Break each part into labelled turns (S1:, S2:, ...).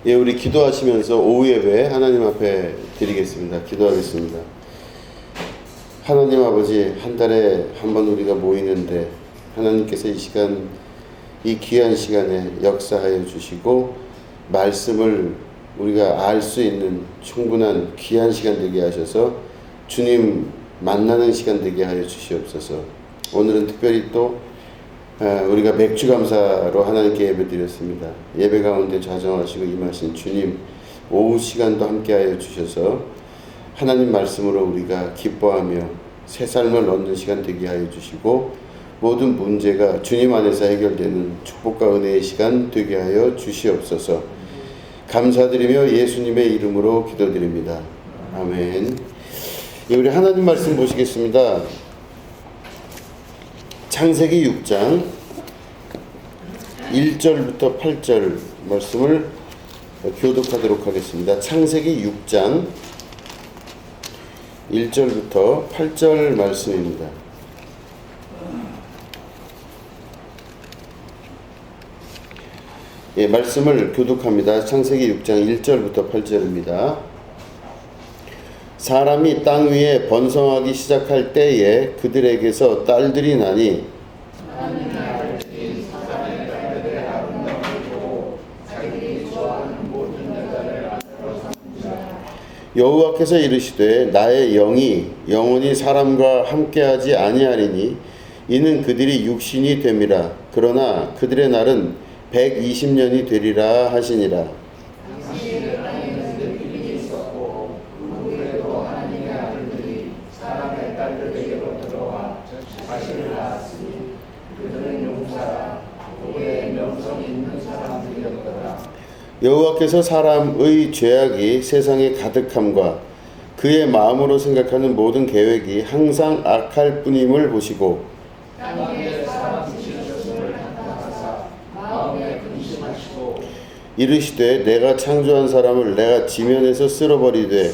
S1: 예, 우리 기도하시면서 오후 예배 하나님 앞에 드리겠습니다. 기도하겠습니다. 하나님 아버지, 한 달에 한 번 우리가 모이는데 하나님께서 이 시간, 이 귀한 시간에 역사하여 주시고 말씀을 우리가 알 수 있는 충분한 귀한 시간 되게 하셔서 주님 만나는 시간 되게 하여 주시옵소서. 오늘은 특별히 또 우리가 맥주 감사로 하나님께 예배 드렸습니다. 예배 가운데 좌정하시고 임하신 주님, 오후 시간도 함께하여 주셔서 하나님 말씀으로 우리가 기뻐하며 새 삶을 얻는 시간 되게 하여 주시고 모든 문제가 주님 안에서 해결되는 축복과 은혜의 시간 되게 하여 주시옵소서. 감사드리며 예수님의 이름으로 기도드립니다. 아멘. 우리 하나님 말씀 보시겠습니다. 창세기 6장 1절부터 8절 말씀을 교독하도록 하겠습니다. 창세기 6장 1절부터 8절 말씀입니다. 예, 말씀을 교독합니다. 창세기 6장 1절부터 8절입니다. 사람이 땅 위에 번성하기 시작할 때에 그들에게서 딸들이 나니 여호와께서 이르시되 나의 영이 영원히 사람과 함께하지 아니하리니 이는 그들이 육신이 됨이라. 그러나 그들의 날은 120년이 되리라 하시니라. 여호와께서 사람의 죄악이 세상에 가득함과 그의 마음으로 생각하는 모든 계획이 항상 악할 뿐임을 보시고 이르시되 내가 창조한 사람을 내가 지면에서 쓸어버리되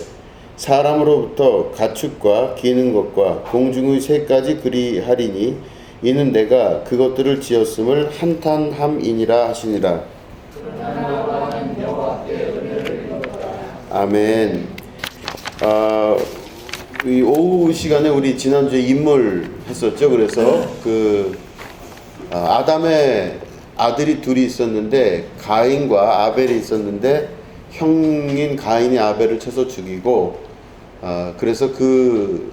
S1: 사람으로부터 가축과 기는 것과 공중의 새까지 그리하리니 이는 내가 그것들을 지었음을 한탄함이니라 하시니라. 아멘. 이 오후 시간에 우리 지난주에 인물 했었죠. 그래서 아담의 아들이 둘이 있었는데 가인과 아벨이 있었는데 형인 가인이 아벨을 쳐서 죽이고 그래서 그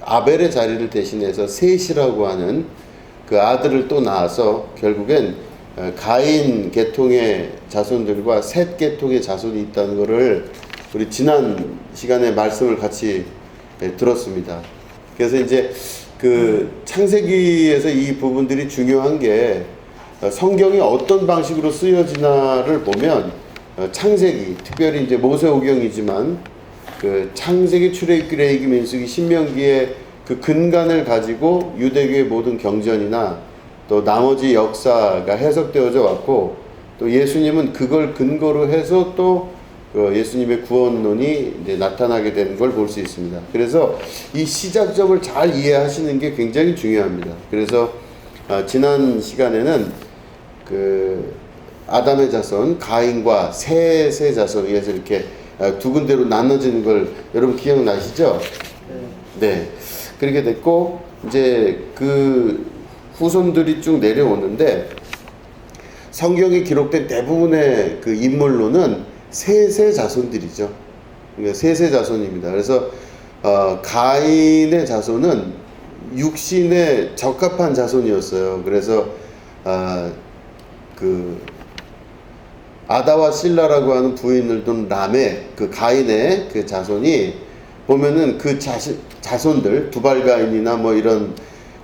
S1: 아벨의 자리를 대신해서 셋이라고 하는 그 아들을 또 낳아서 결국엔 가인 계통의 자손들과 셋 계통의 자손이 있다는 것을 우리 지난 시간에 말씀을 같이 들었습니다. 그래서 이제 그 창세기에서 이 부분들이 중요한 게 성경이 어떤 방식으로 쓰여지나를 보면 창세기, 특별히 이제 모세오경이지만 그 창세기, 출애굽기, 레위기, 민수기, 신명기의 그 근간을 가지고 유대교의 모든 경전이나 또 나머지 역사가 해석되어져 왔고 또 예수님은 그걸 근거로 해서 또 예수님의 구원론이 이제 나타나게 되는 걸 볼 수 있습니다. 그래서 이 시작점을 잘 이해하시는 게 굉장히 중요합니다. 그래서 지난 시간에는 그 아담의 자손 가인과 셋의 자손에서 이렇게 두 군데로 나눠지는 걸 여러분 기억나시죠? 네. 그렇게 됐고 이제 그 후손들이 쭉 내려오는데 성경에 기록된 대부분의 그 인물로는 셋의 자손들이죠. 그러니까 셋의 자손입니다. 그래서 가인의 자손은 육신에 적합한 자손이었어요. 그래서 그 아다와 실라라고 하는 부인을 둔 람의 그 가인의 그 자손이 보면은 그 자손들 두발가인이나 뭐 이런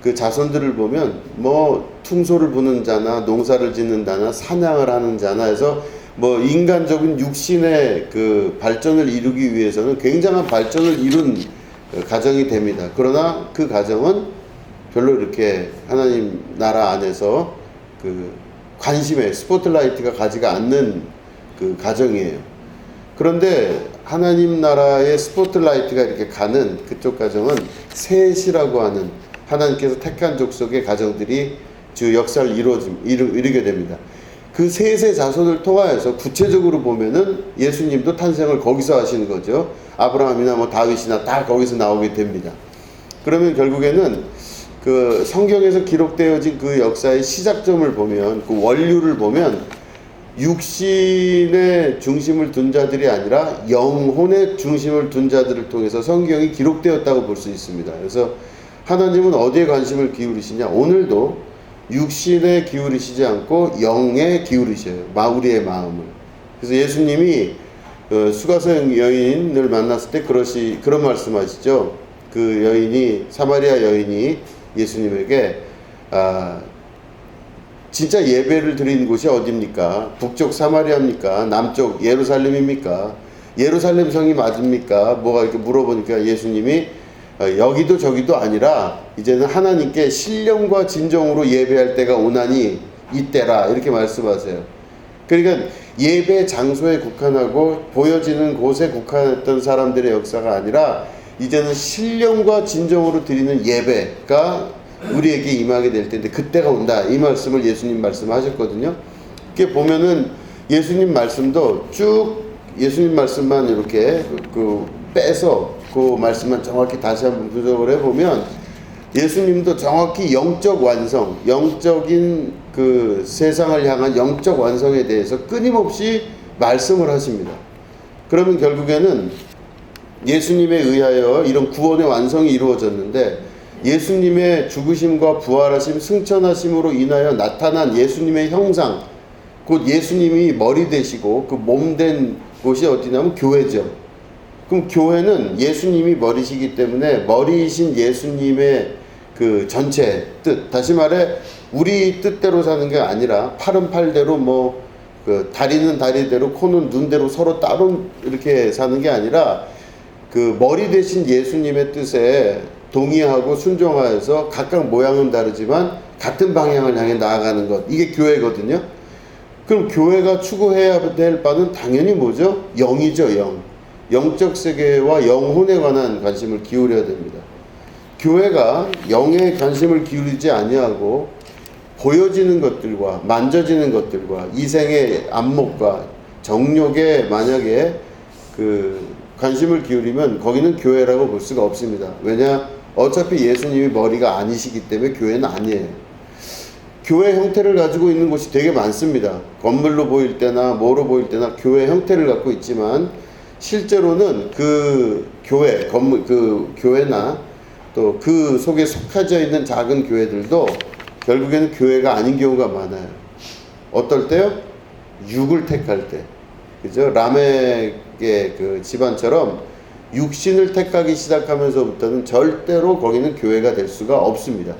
S1: 그 자손들을 보면 뭐 퉁소를 부는 자나 농사를 짓는 자나 사냥을 하는 자나 해서 뭐 인간적인 육신의 그 발전을 이루기 위해서는 굉장한 발전을 이룬 가정이 됩니다. 그러나 그 가정은 별로 이렇게 하나님 나라 안에서 그 관심에 스포트라이트가 가지가 않는 그 가정이에요. 그런데 하나님 나라의 스포트라이트가 이렇게 가는 그쪽 가정은 셋이라고 하는 하나님께서 택한 족속의 가정들이 주 역사를 이루게 됩니다. 그 셋의 자손을 통하여서 구체적으로 보면은 예수님도 탄생을 거기서 하시는 거죠. 아브라함이나 뭐 다윗이나 다 거기서 나오게 됩니다. 그러면 결국에는 그 성경에서 기록되어진 그 역사의 시작점을 보면, 그 원류를 보면 육신의 중심을 둔 자들이 아니라 영혼의 중심을 둔 자들을 통해서 성경이 기록되었다고 볼 수 있습니다. 그래서 하나님은 어디에 관심을 기울이시냐? 오늘도 육신에 기울이시지 않고 영에 기울이셔요. 우리의 마음을. 그래서 예수님이 수가성 여인을 만났을 때 그런 말씀하시죠. 그 여인이, 사마리아 여인이 예수님에게 진짜 예배를 드리는 곳이 어디입니까? 북쪽 사마리아입니까? 남쪽 예루살렘입니까? 예루살렘 성이 맞습니까? 뭐가 이렇게 물어보니까 예수님이 여기도 저기도 아니라 이제는 하나님께 신령과 진정으로 예배할 때가 오나니 이때라, 이렇게 말씀하세요. 그러니까 예배 장소에 국한하고 보여지는 곳에 국한했던 사람들의 역사가 아니라 이제는 신령과 진정으로 드리는 예배가 우리에게 임하게 될 텐데 그때가 온다, 이 말씀을 예수님 말씀하셨거든요. 이렇게 보면은 예수님 말씀도 쭉 예수님 말씀만 이렇게 빼서 그 말씀만 정확히 다시 한번 분석을 해보면 예수님도 정확히 영적 완성, 영적인 그 세상을 향한 영적 완성에 대해서 끊임없이 말씀을 하십니다. 그러면 결국에는 예수님에 의하여 이런 구원의 완성이 이루어졌는데 예수님의 죽으심과 부활하심, 승천하심으로 인하여 나타난 예수님의 형상, 곧 예수님이 머리 되시고 그 몸 된 곳이 어디냐면 교회죠. 그럼 교회는 예수님이 머리시기 때문에 머리이신 예수님의 그 전체 뜻, 다시 말해 우리 뜻대로 사는 게 아니라 팔은 팔대로 그 다리는 다리대로 코는 눈대로 서로 따로 이렇게 사는 게 아니라 그 머리 되신 예수님의 뜻에 동의하고 순종하여서 각각 모양은 다르지만 같은 방향을 향해 나아가는 것, 이게 교회거든요. 그럼 교회가 추구해야 될 바는 당연히 뭐죠? 영이죠. 영적 세계와 영혼에 관한 관심을 기울여야 됩니다. 교회가 영에 관심을 기울이지 아니하고 보여지는 것들과 만져지는 것들과 이생의 안목과 정욕에 만약에 관심을 기울이면 거기는 교회라고 볼 수가 없습니다. 왜냐? 어차피 예수님이 머리가 아니시기 때문에 교회는 아니에요. 교회 형태를 가지고 있는 곳이 되게 많습니다. 건물로 보일 때나 뭐로 보일 때나 교회 형태를 갖고 있지만 실제로는 그 교회, 교회나 또 그 속에 속하져 있는 작은 교회들도 결국에는 교회가 아닌 경우가 많아요. 어떨 때요? 육을 택할 때. 그죠? 라멕의 그 집안처럼 육신을 택하기 시작하면서부터는 절대로 거기는 교회가 될 수가 없습니다.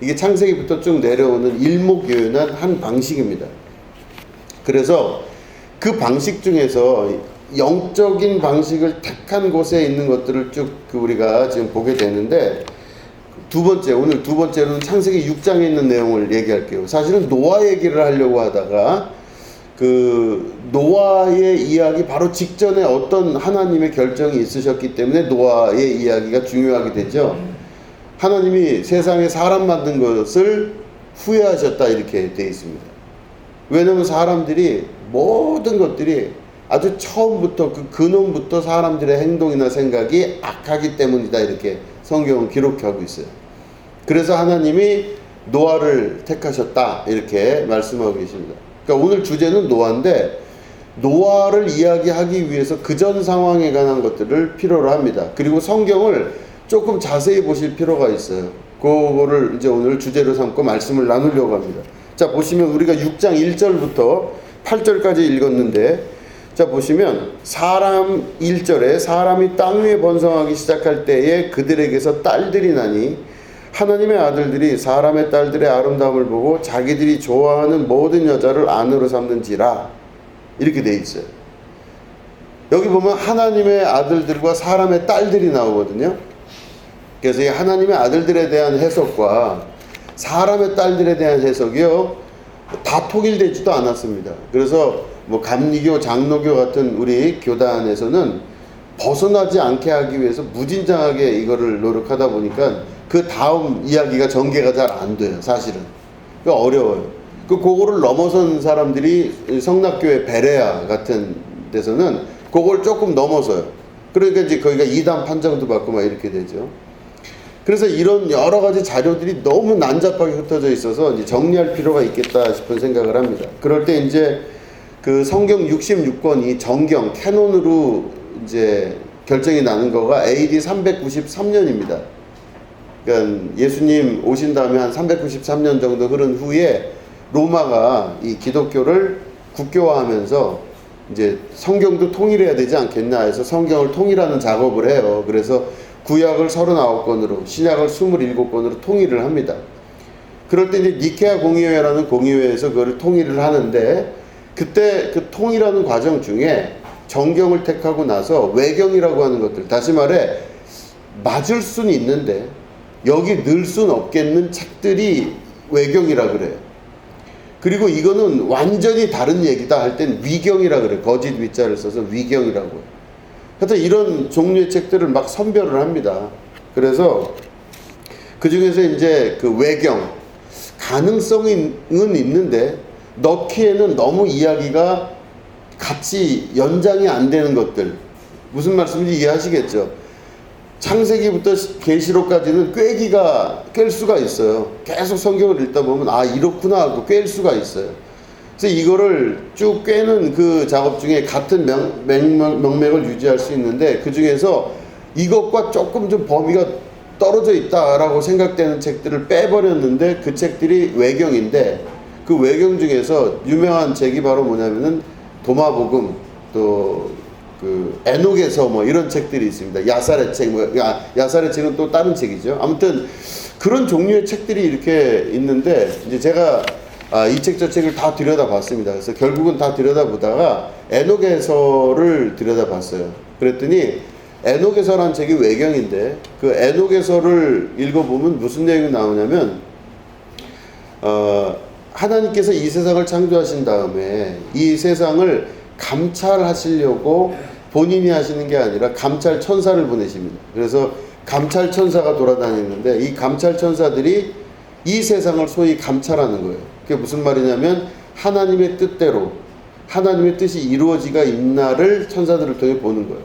S1: 이게 창세기부터 쭉 내려오는 일목요연한 한 방식입니다. 그래서 그 방식 중에서 영적인 방식을 택한 곳에 있는 것들을 쭉 우리가 지금 보게 되는데, 오늘 두 번째로는 창세기 6장에 있는 내용을 얘기할게요. 사실은 노아 얘기를 하려고 하다가 노아의 이야기 바로 직전에 어떤 하나님의 결정이 있으셨기 때문에 노아의 이야기가 중요하게 되죠. 하나님이 세상에 사람 만든 것을 후회하셨다, 이렇게 되어 있습니다. 왜냐하면 사람들이 모든 것들이 아주 처음부터 그 근원부터 사람들의 행동이나 생각이 악하기 때문이다, 이렇게 성경은 기록하고 있어요. 그래서 하나님이 노아를 택하셨다, 이렇게 말씀하고 계십니다. 그러니까 오늘 주제는 노아인데, 노아를 이야기하기 위해서 그전 상황에 관한 것들을 필요로 합니다. 그리고 성경을 조금 자세히 보실 필요가 있어요. 그거를 이제 오늘 주제로 삼고 말씀을 나누려고 합니다. 자, 보시면 우리가 6장 1절부터 8절까지 읽었는데, 자, 보시면 1절에 사람이 땅 위에 번성하기 시작할 때에 그들에게서 딸들이 나니 하나님의 아들들이 사람의 딸들의 아름다움을 보고 자기들이 좋아하는 모든 여자를 아내로 삼는지라, 이렇게 돼 있어요. 여기 보면 하나님의 아들들과 사람의 딸들이 나오거든요. 그래서 이 하나님의 아들들에 대한 해석과 사람의 딸들에 대한 해석이요, 다 통일되지도 않았습니다. 그래서 감리교, 장로교 같은 우리 교단에서는 벗어나지 않게 하기 위해서 무진장하게 이거를 노력하다 보니까 그 다음 이야기가 전개가 잘 안 돼요, 사실은. 그러니까 어려워요. 그거를 넘어선 사람들이 성낙교회 베레아 같은 데서는 그걸 조금 넘어서요. 그러니까 이제 거기가 이단 판정도 받고 막 이렇게 되죠. 그래서 이런 여러 가지 자료들이 너무 난잡하게 흩어져 있어서 이제 정리할 필요가 있겠다 싶은 생각을 합니다. 그럴 때 이제 그 성경 66권이 정경, 캐논으로 이제 결정이 나는 거가 AD 393년입니다. 그러니까 예수님 오신 다음에 한 393년 정도 흐른 후에 로마가 이 기독교를 국교화하면서 이제 성경도 통일해야 되지 않겠나 해서 성경을 통일하는 작업을 해요. 그래서 구약을 39권으로 신약을 27권으로 통일을 합니다. 그럴 때 이제 니케아 공의회라는 공의회에서 그걸 통일을 하는데 그때 그 통일하는 과정 중에 정경을 택하고 나서 외경이라고 하는 것들, 다시 말해 맞을 수는 있는데 여기 넣을 수는 없겠는 책들이 외경이라 그래요. 그리고 이거는 완전히 다른 얘기다 할 땐 위경이라 그래요. 거짓 위자를 써서 위경이라고 해요. 하여튼 이런 종류의 책들을 막 선별을 합니다. 그래서 그 중에서 이제 그 외경, 가능성은 있는데 넣기에는 너무 이야기가 같이 연장이 안 되는 것들. 무슨 말씀인지 이해하시겠죠? 창세기부터 계시록까지는 꿰 수가 있어요. 계속 성경을 읽다 보면 아 이렇구나 하고 꿰 수가 있어요. 그래서 이거를 쭉 꿰는 그 작업 중에 같은 명맥을 유지할 수 있는데 그 중에서 이것과 조금 좀 범위가 떨어져 있다라고 생각되는 책들을 빼버렸는데 그 책들이 외경인데 그 외경 중에서 유명한 책이 바로 뭐냐면은 도마복음 또 그 에녹에서 뭐 이런 책들이 있습니다. 야살의 책, 야살의 책은 또 다른 책이죠. 아무튼 그런 종류의 책들이 이렇게 있는데 이제 제가 이 책 저 책을 다 들여다봤습니다. 그래서 결국은 다 들여다보다가 에녹에서를 들여다봤어요. 그랬더니 에녹에서라는 책이 외경인데 그 에녹에서를 읽어보면 무슨 내용이 나오냐면 하나님께서 이 세상을 창조하신 다음에 이 세상을 감찰하시려고 본인이 하시는 게 아니라 감찰 천사를 보내십니다. 그래서 감찰 천사가 돌아다니는데 이 감찰 천사들이 이 세상을 소위 감찰하는 거예요. 그게 무슨 말이냐면 하나님의 뜻대로 하나님의 뜻이 이루어지가 있나를 천사들을 통해 보는 거예요.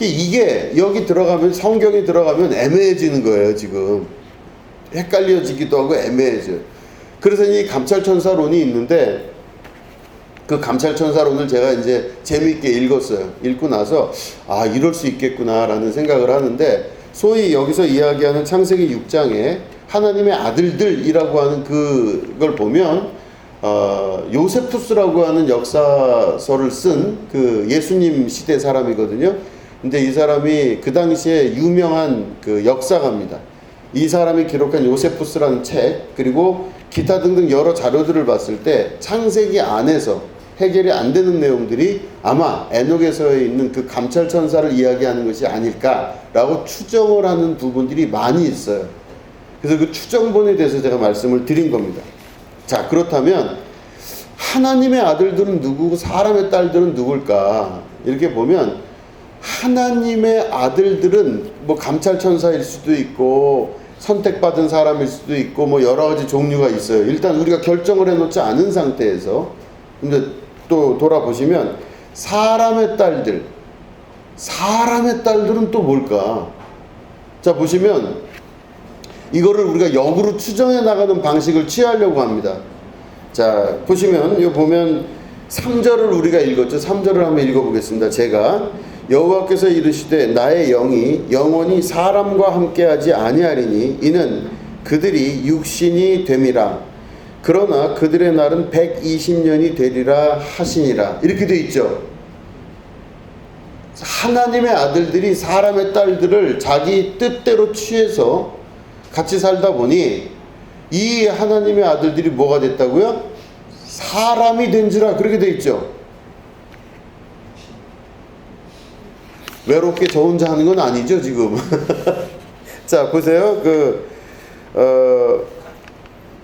S1: 이게 여기 들어가면 성경에 들어가면 애매해지는 거예요. 지금 헷갈려지기도 하고 애매해져요. 그래서 이 감찰천사론이 있는데 그 감찰천사론을 제가 이제 재미있게 읽었어요. 읽고 나서 아 이럴 수 있겠구나라는 생각을 하는데 소위 여기서 이야기하는 창세기 6장에 하나님의 아들들이라고 하는 그걸 보면 요세푸스라고 하는 역사서를 쓴 그 예수님 시대 사람이거든요. 근데 이 사람이 그 당시에 유명한 그 역사가입니다. 이 사람이 기록한 요세푸스라는 책 그리고 기타 등등 여러 자료들을 봤을 때 창세기 안에서 해결이 안 되는 내용들이 아마 에녹에서 있는 그 감찰천사를 이야기하는 것이 아닐까라고 추정을 하는 부분들이 많이 있어요. 그래서 그 추정본에 대해서 제가 말씀을 드린 겁니다. 자, 그렇다면 하나님의 아들들은 누구고 사람의 딸들은 누굴까? 이렇게 보면 하나님의 아들들은 뭐 감찰천사일 수도 있고 선택받은 사람일 수도 있고 뭐 여러 가지 종류가 있어요. 일단 우리가 결정을 해놓지 않은 상태에서 근데 또 돌아보시면 사람의 딸들은 또 뭘까? 자, 보시면 이거를 우리가 역으로 추정해 나가는 방식을 취하려고 합니다. 자, 보시면 요 보면 3절을 우리가 읽었죠. 3절을 한번 읽어보겠습니다. 제가 여호와께서 이르시되 나의 영이 영원히 사람과 함께하지 아니하리니 이는 그들이 육신이 됨이라. 그러나 그들의 날은 120년이 되리라 하시니라. 이렇게 돼 있죠. 하나님의 아들들이 사람의 딸들을 자기 뜻대로 취해서 같이 살다 보니 이 하나님의 아들들이 뭐가 됐다고요? 사람이 된지라. 그렇게 돼 있죠. 외롭게 저 혼자 하는 건 아니죠 지금. 자, 보세요.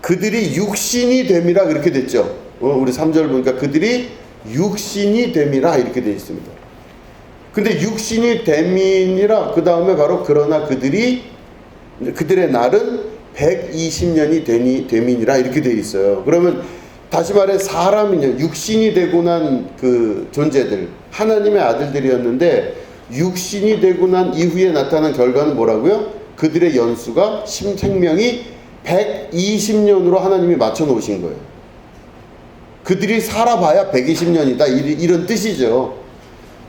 S1: 그들이 육신이 됨이라 그렇게 됐죠. 우리 3절 보니까 그들이 육신이 됨이라 이렇게 되어 있습니다. 근데 육신이 됨이라 그 다음에 바로 그러나 그들의 날은 120년이 됨이니라 이렇게 되어 있어요. 그러면 다시 말해 사람은요, 육신이 되고 난 그 존재들, 하나님의 아들들이었는데 육신이 되고 난 이후에 나타난 결과는 뭐라고요? 그들의 연수가 생명이 120년으로 하나님이 맞춰 놓으신 거예요. 그들이 살아봐야 120년이다 이런 뜻이죠.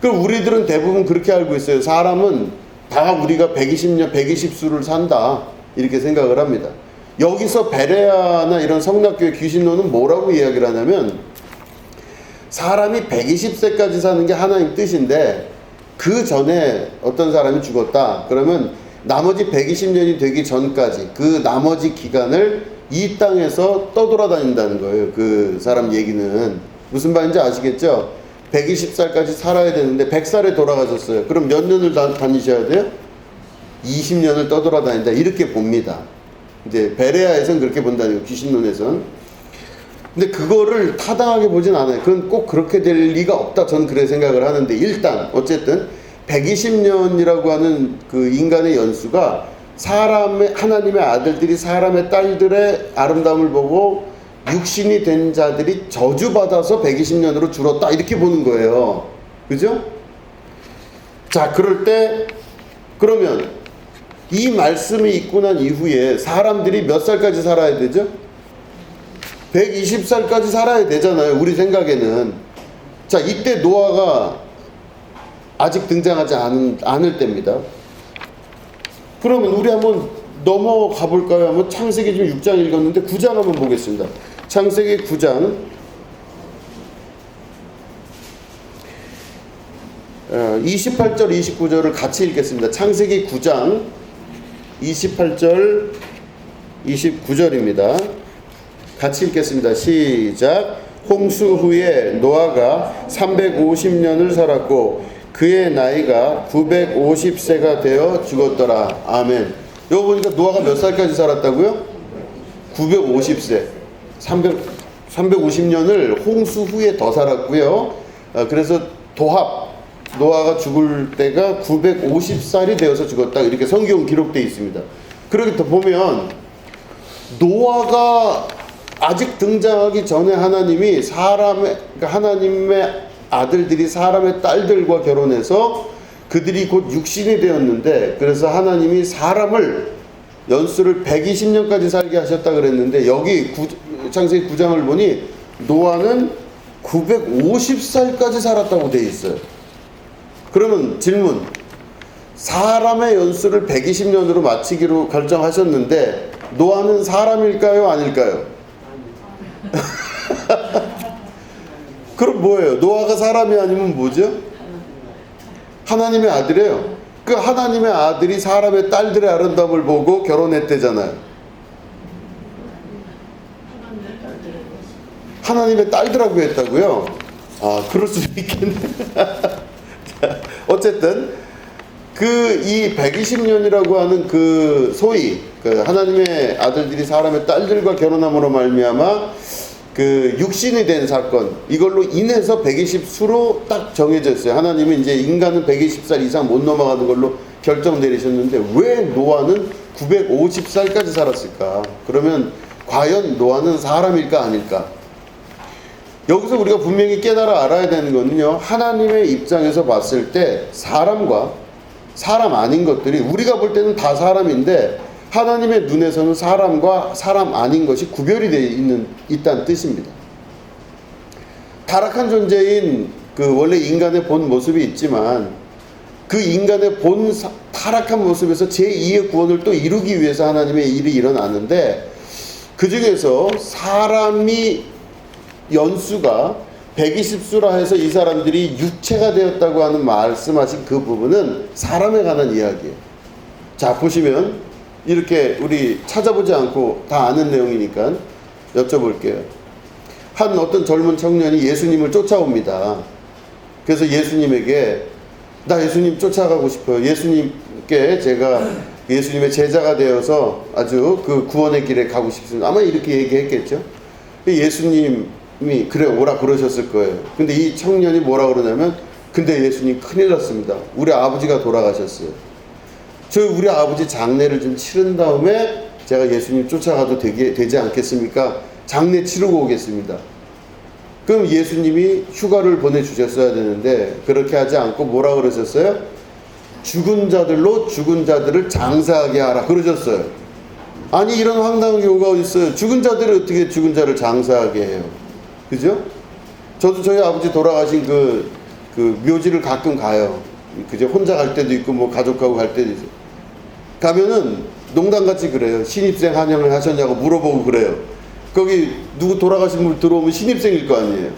S1: 그럼 우리들은 대부분 그렇게 알고 있어요. 사람은 다 우리가 120년, 120수를 산다 이렇게 생각을 합니다. 여기서 베레아나 이런 성낙교의 귀신론은 뭐라고 이야기를 하냐면, 사람이 120세까지 사는 게 하나님 뜻인데 그 전에 어떤 사람이 죽었다 그러면 나머지 120년이 되기 전까지 그 나머지 기간을 이 땅에서 떠돌아다닌다는 거예요. 그 사람 얘기는 무슨 말인지 아시겠죠? 120살까지 살아야 되는데 100살에 돌아가셨어요. 그럼 몇 년을 다니셔야 돼요? 20년을 떠돌아다닌다 이렇게 봅니다. 이제 베레아에서는 그렇게 본다는 거예요. 귀신론에서는. 근데 그거를 타당하게 보진 않아요. 그건 꼭 그렇게 될 리가 없다. 저는 그래 생각을 하는데, 일단 어쨌든 120년이라고 하는 그 인간의 연수가 하나님의 아들들이 사람의 딸들의 아름다움을 보고 육신이 된 자들이 저주받아서 120년으로 줄었다 이렇게 보는 거예요. 그죠? 자, 그럴 때 그러면 이 말씀이 있고 난 이후에 사람들이 몇 살까지 살아야 되죠? 120살까지 살아야 되잖아요. 우리 생각에는. 자, 이때 노아가 아직 등장하지 않을 때입니다. 그러면 우리 한번 넘어가 볼까요? 한번 창세기 지금 6장 읽었는데 9장 한번 보겠습니다. 창세기 9장 28절 29절을 같이 읽겠습니다. 창세기 9장 28절 29절입니다. 같이 읽겠습니다. 시작. 홍수 후에 노아가 350년을 살았고 그의 나이가 950세가 되어 죽었더라. 아멘. 여기 보니까 노아가 몇 살까지 살았다고요? 950세. 350년을 홍수 후에 더 살았고요. 그래서 노아가 죽을 때가 950살이 되어서 죽었다. 이렇게 성경 기록되어 있습니다. 그렇게 더 보면 노아가 아직 등장하기 전에 하나님이 하나님의 아들들이 사람의 딸들과 결혼해서 그들이 곧 육신이 되었는데, 그래서 하나님이 사람을 연수를 120년까지 살게 하셨다 그랬는데, 여기 창세기 9장을 보니 노아는 950살까지 살았다고 되어 있어요. 그러면 질문, 사람의 연수를 120년으로 마치기로 결정하셨는데 노아는 사람일까요? 아닐까요? 그럼 뭐예요? 노아가 사람이 아니면 뭐죠? 하나님의 아들이에요. 그 하나님의 아들이 사람의 딸들의 아름다움을 보고 결혼했대잖아요. 하나님의 딸들하고 했다고요? 아, 그럴 수도 있겠네. 어쨌든 이 120년이라고 하는 그 소위 그 하나님의 아들들이 사람의 딸들과 결혼함으로 말미암아 그 육신이 된 사건, 이걸로 인해서 120수로 딱 정해져 있어요. 하나님은 이제 인간은 120살 이상 못 넘어가는 걸로 결정 내리셨는데 왜 노아는 950살까지 살았을까? 그러면 과연 노아는 사람일까 아닐까? 여기서 우리가 분명히 깨달아 알아야 되는 거는요, 하나님의 입장에서 봤을 때 사람과 사람 아닌 것들이, 우리가 볼 때는 다 사람인데 하나님의 눈에서는 사람과 사람 아닌 것이 구별이 되어 있다는 뜻입니다. 타락한 존재인 그 원래 인간의 본 모습이 있지만 그 인간의 타락한 모습에서 제2의 구원을 또 이루기 위해서 하나님의 일이 일어나는데, 그 중에서 사람이 연수가 120수라 해서 이 사람들이 육체가 되었다고 하는 말씀하신 그 부분은 사람에 관한 이야기예요. 자, 보시면 이렇게 우리 찾아보지 않고 다 아는 내용이니까 여쭤볼게요. 한 어떤 젊은 청년이 예수님을 쫓아옵니다. 그래서 예수님에게 나 예수님 쫓아가고 싶어요. 예수님께 제가 예수님의 제자가 되어서 아주 그 구원의 길에 가고 싶습니다. 아마 이렇게 얘기했겠죠. 예수님이 그래 오라 그러셨을 거예요. 근데 이 청년이 뭐라 그러냐면, 근데 예수님 큰일 났습니다. 우리 아버지가 돌아가셨어요. 우리 아버지 장례를 좀 치른 다음에 제가 예수님 쫓아가도 되지 않겠습니까? 장례 치르고 오겠습니다. 그럼 예수님이 휴가를 보내주셨어야 되는데 그렇게 하지 않고 뭐라 그러셨어요? 죽은 자들로 죽은 자들을 장사하게 하라 그러셨어요. 아니 이런 황당한 경우가 어디 있어요? 죽은 자들을 어떻게 죽은 자를 장사하게 해요? 그죠? 저도 저희 아버지 돌아가신 그 묘지를 가끔 가요. 그죠? 혼자 갈 때도 있고 뭐 가족하고 갈 때도 있어요. 가면은 농담같이 그래요. 신입생 환영을 하셨냐고 물어보고 그래요. 거기 누구 돌아가신 분 들어오면 신입생일 거 아니에요.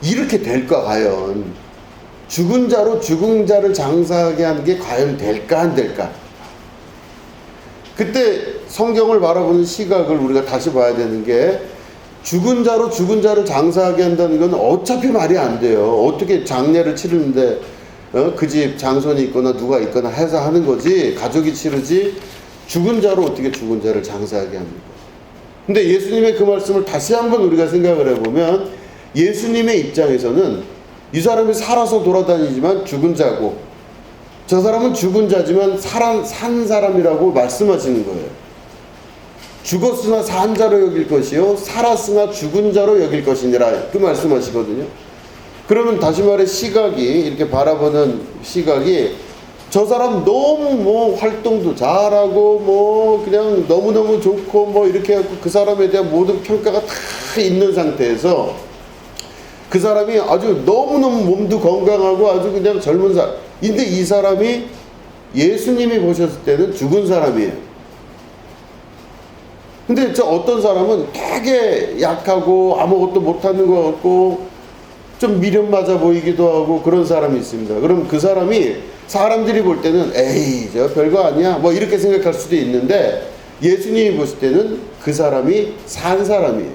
S1: 이렇게 될까 과연? 죽은 자로 죽은 자를 장사하게 하는 게 과연 될까 안 될까? 그때 성경을 바라보는 시각을 우리가 다시 봐야 되는 게 죽은 자로 죽은 자를 장사하게 한다는 건 어차피 말이 안 돼요. 어떻게 장례를 치르는데 그 집 장손이 있거나 누가 있거나 해서 하는 거지 가족이 치르지 죽은 자로 어떻게 죽은 자를 장사하게 합니까? 근데 예수님의 그 말씀을 다시 한번 우리가 생각을 해보면 예수님의 입장에서는 이 사람이 살아서 돌아다니지만 죽은 자고 저 사람은 죽은 자지만 산 사람이라고 말씀하시는 거예요. 죽었으나 산 자로 여길 것이요 살았으나 죽은 자로 여길 것이니라 그 말씀하시거든요. 그러면 다시 말해 시각이 이렇게 바라보는 시각이 저 사람 너무 뭐 활동도 잘하고 뭐 그냥 너무너무 좋고 뭐 이렇게 해갖고 그 사람에 대한 모든 평가가 다 있는 상태에서 그 사람이 아주 너무너무 몸도 건강하고 아주 그냥 젊은 사람인데 이 사람이 예수님이 보셨을 때는 죽은 사람이에요. 근데 저 어떤 사람은 되게 약하고 아무것도 못하는 것 같고 좀 미련 맞아 보이기도 하고 그런 사람이 있습니다. 그럼 그 사람이 사람들이 볼 때는 에이 저 별거 아니야 뭐 이렇게 생각할 수도 있는데 예수님이 보실 때는 그 사람이 산 사람이에요.